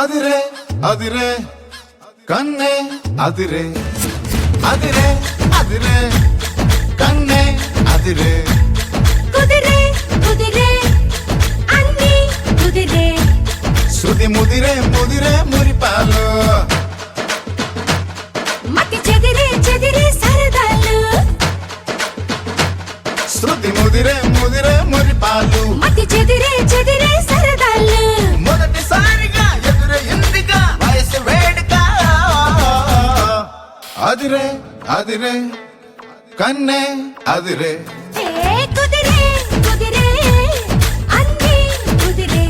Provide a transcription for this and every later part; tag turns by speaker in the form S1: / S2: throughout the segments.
S1: అదిరే అదిరే కన్నే అదిరే అదిరే అదిరే కన్నే అదిరే
S2: కుదిరే కుదిరే అన్ని కుదిరే
S1: శృతి ముదిరే ముదిరే మురిపాలు
S2: మతి చెదిరే చెదిరే సరదాలు
S1: శృతి ముదిరే ముదిరే మురిపాలు
S2: మతి చెదిరే చెదిరే సరదాలు
S1: మొదటిసారిగా ఎదురైందిగా వయసు వేడుక అదిరే అదిరే కన్నే అదిరే
S2: ఏ కుదిరే కుదిరే అన్ని కుదిరే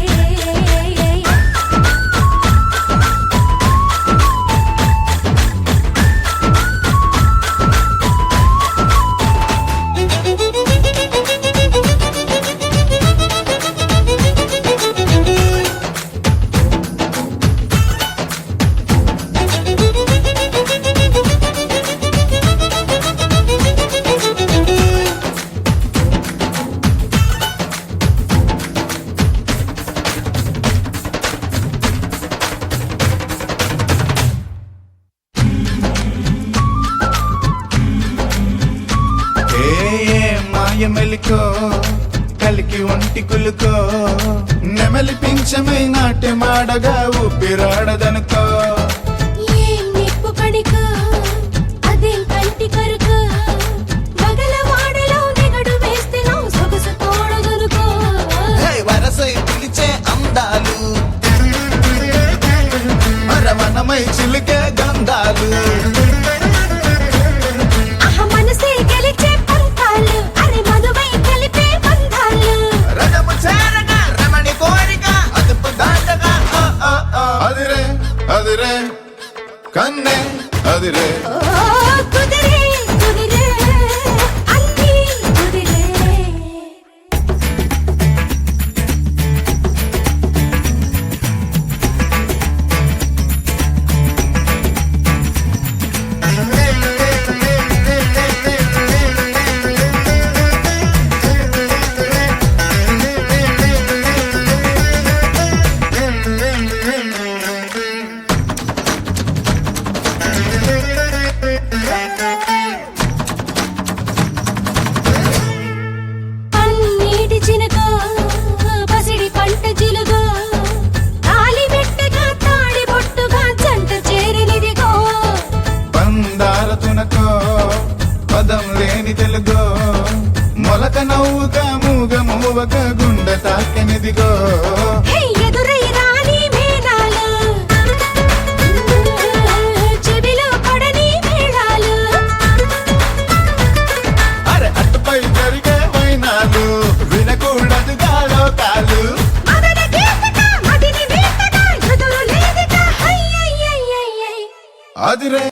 S1: మెలికో కలికి ఒంటి కులుకో నెమలి పింఛమై నాట్యమాడగా ఊపిరాడదనుకో
S2: ఏం నిప్పు కణిక అదేం కంటి కరుక మగలవాడలో నిగడు వేస్తే నా సొగసు తోడదనుకో
S1: వరసై పిలిచే అందాలు మరమనమై చిలికే గంధాలు అదిరే కన్నే అదిరే
S2: కుదిరే కుదిరే అన్ని కుదిరే
S1: పదం లేని తెలుగో మొలక నవ్వుక మూగ మూవక గుండె తాకెనిదిగో
S2: ఎదురై రాని మేళాలు చెవిలో పడని మేళాలు
S1: అరే అటుపై జరిగే వైనాలు వినకూడదుగా లోకాలు అదిరే